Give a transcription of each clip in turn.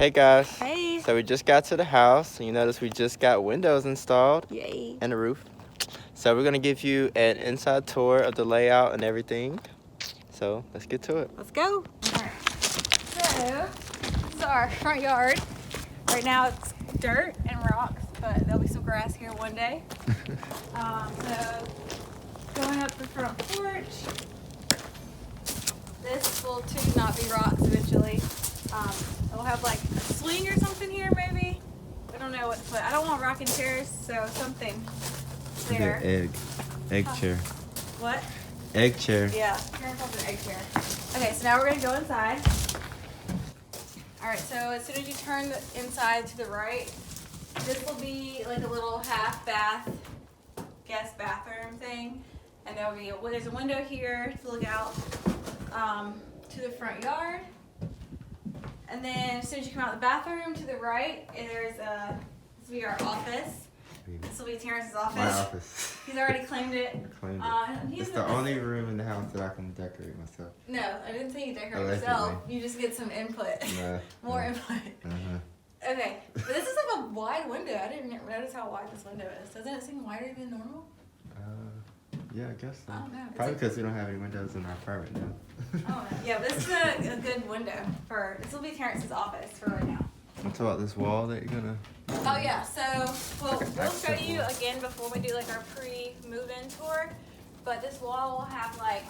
Hey guys. Hey. So we just got to the house. You notice we just got windows installed. Yay. And a roof. So we're gonna give you an inside tour of the layout and everything. So let's get to it. Let's go. Alright. So this is our front yard. Right now it's dirt and rocks, but there'll be some grass here one day. So going up the front porch. This will too not be rocks eventually. We'll have like a swing or something here maybe. I don't know what to put. I don't want rocking chairs, so something there. Egg chair. What? Egg chair. Yeah, Terence wants an egg chair. Okay, so now we're gonna go inside. All right, so as soon as you turn the inside to the right, this will be like a little half bath, guest bathroom thing. And there's a window here to look out to the front yard. And then as soon as you come out the bathroom to the right, this will be our office. This will be Terrence's office. My office. He's already claimed it. It's the only room in the house that I can decorate myself. No, I didn't say you decorate Allegedly. yourself. You just get some input. More input. Okay, but this is like a wide window. I didn't notice how wide this window is. Doesn't it seem wider than normal? Yeah, I guess so. I don't know. Probably because we don't have any windows in our apartment now. Oh, no. Yeah, this is a good window this will be Terrence's office for right now. What's about this wall that you're gonna... Oh yeah, so we'll show accent you wall. again before we do like our pre-move-in tour. But this wall will have like,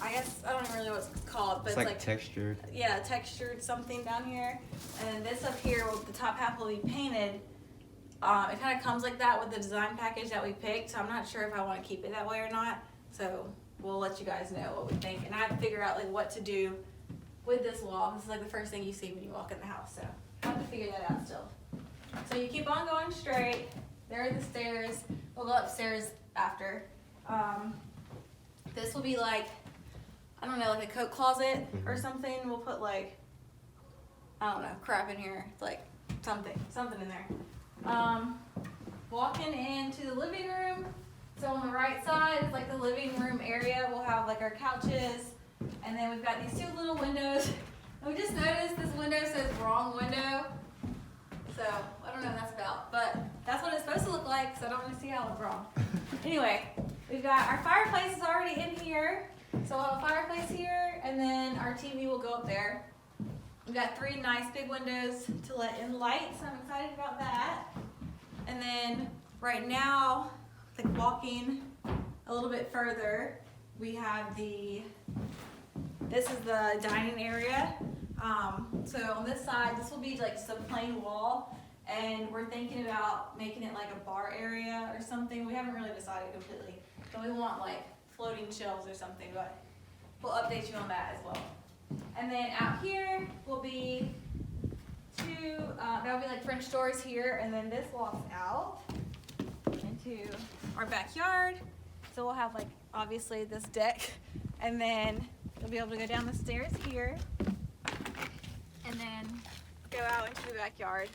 I guess, I don't even really know what it's called, but It's like textured. Yeah, textured something down here. And then this up here, the top half will be painted. It kind of comes like that with the design package that we picked, so I'm not sure if I want to keep it that way or not. So we'll let you guys know what we think. And I have to figure out like what to do with this wall. This is like the first thing you see when you walk in the house, so I have to figure that out still. So you keep on going straight. There are the stairs. We'll go upstairs after. This will be like, I don't know, like a coat closet or something. We'll put like, I don't know, crap in here. It's like something in there. Walking into the living room. So on the right side is like the living room area. We'll have like our couches. And then we've got these two little windows. And we just noticed this window says wrong window. So I don't know what that's about, but that's what it's supposed to look like, so I don't want to see how it's wrong. Anyway, we've got our fireplace is already in here. So we'll have a fireplace here, and then our TV will go up there. We've got 3 nice big windows to let in light, so I'm excited about that. And then right now, like walking a little bit further, we have this is the dining area. So on this side, this will be like just a plain wall, and we're thinking about making it like a bar area or something. We haven't really decided completely, but we want like floating shelves or something, but we'll update you on that as well. And then out here will be that'll be like French doors here, and then this walks out into our backyard. So we'll have like obviously this deck, and then you'll be able to go down the stairs here, and then go out into the backyard,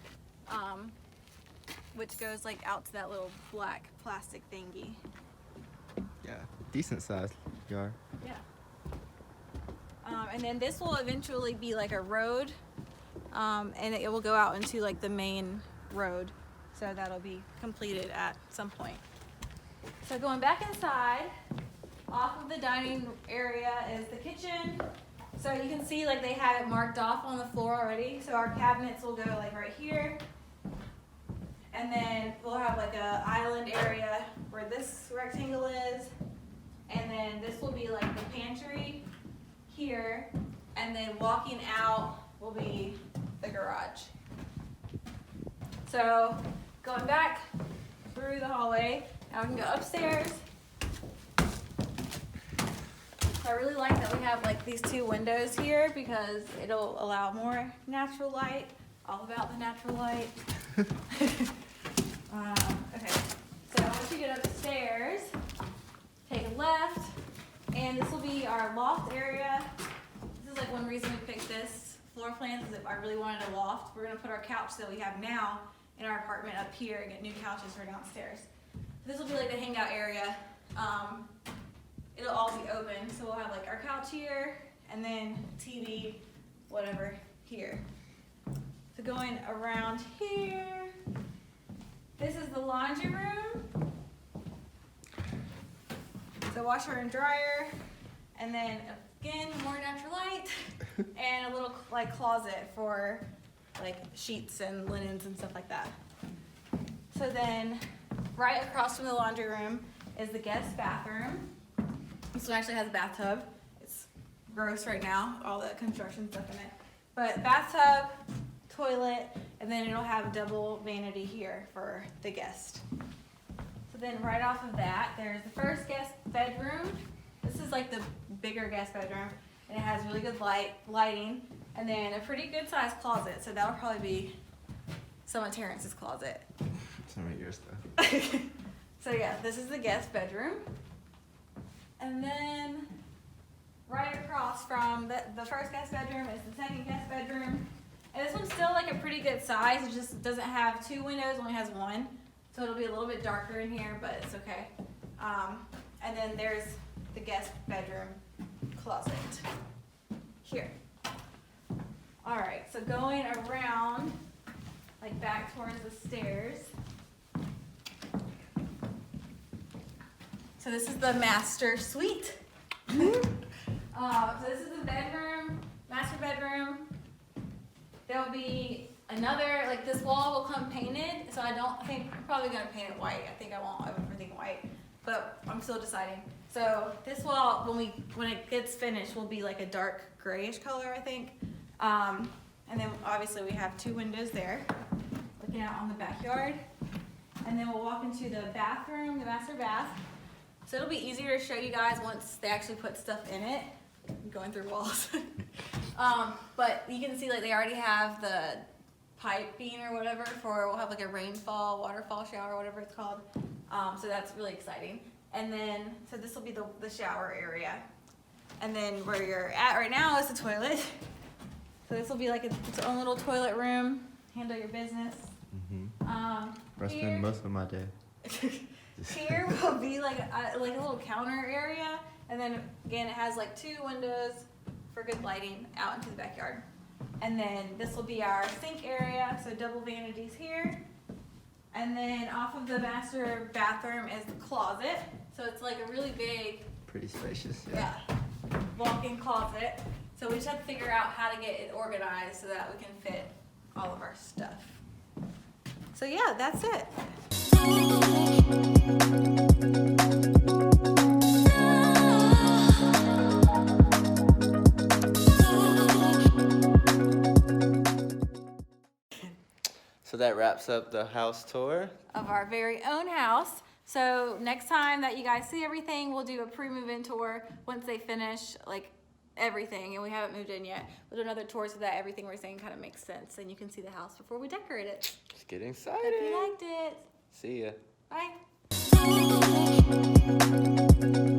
which goes like out to that little black plastic thingy. Yeah, decent sized yard. Yeah. And then this will eventually be like a road, and it will go out into like the main road. So that'll be completed at some point. So going back inside, off of the dining area is the kitchen. So you can see like they have it marked off on the floor already. So our cabinets will go like right here. And then we'll have like a island area where this rectangle is. And then this will be like the pantry here. And then walking out will be the garage. So going back through the hallway, now we can go upstairs. I really like that we have like these 2 windows here because it'll allow more natural light. All about the natural light. Okay, so once you get upstairs, take a left, and this will be our loft area. This is like one reason we picked this floor plan, because if I really wanted a loft, we're gonna put our couch that we have now in our apartment up here and get new couches for downstairs. This will be like the hangout area. It'll all be open, so we'll have like our couch here, and then TV, whatever, here. So going around here, this is the laundry room. So washer and dryer, and then again, more natural light, and a little like closet for like sheets and linens and stuff like that. So then right across from the laundry room is the guest bathroom. This one actually has a bathtub. It's gross right now, all the construction stuff in it. But bathtub, toilet, and then it'll have a double vanity here for the guest. So then right off of that, there's the first guest bedroom. This is like the bigger guest bedroom, and it has really good lighting, and then a pretty good sized closet. So that'll probably be some of Terence's closet. Some of your stuff. So yeah, this is the guest bedroom. And then right across from the first guest bedroom is the second guest bedroom. And this one's still like a pretty good size. It just doesn't have 2 windows, only has 1. So it'll be a little bit darker in here, but it's okay. And then there's the guest bedroom closet here. All right, so going around, like back towards the stairs. So this is the master suite. So this is the bedroom, master bedroom. There'll be another, like this wall will come painted. So I don't think, I'm probably gonna paint it white. I think I want everything white, but I'm still deciding. So this wall, when it gets finished, will be like a dark grayish color, I think. And then obviously we have 2 windows there, looking out on the backyard. And then we'll walk into the bathroom, the master bath. So it'll be easier to show you guys once they actually put stuff in it. I'm going through walls. But you can see like they already have the piping or whatever we'll have like a rainfall, waterfall shower, whatever it's called. So that's really exciting. And then, so this will be the shower area. And then where you're at right now is the toilet. So this will be like its own little toilet room, handle your business. I spend most of my day. Here will be like a little counter area, and then again it has like 2 windows for good lighting out into the backyard. And then this will be our sink area, so double vanities here. And then off of the master bathroom is the closet, so it's like a really big, Pretty spacious, yeah, walk-in closet. So we just have to figure out how to get it organized so that we can fit all of our stuff. So yeah, that's it. So that wraps up the house tour Of our very own house. So next time that you guys see everything, we'll do a pre-move-in tour once they finish like everything, and we haven't moved in yet. We'll do another tour so that everything we're saying kind of makes sense, and you can see the house before we decorate it. It's getting excited. Hope you liked it. See ya. Bye.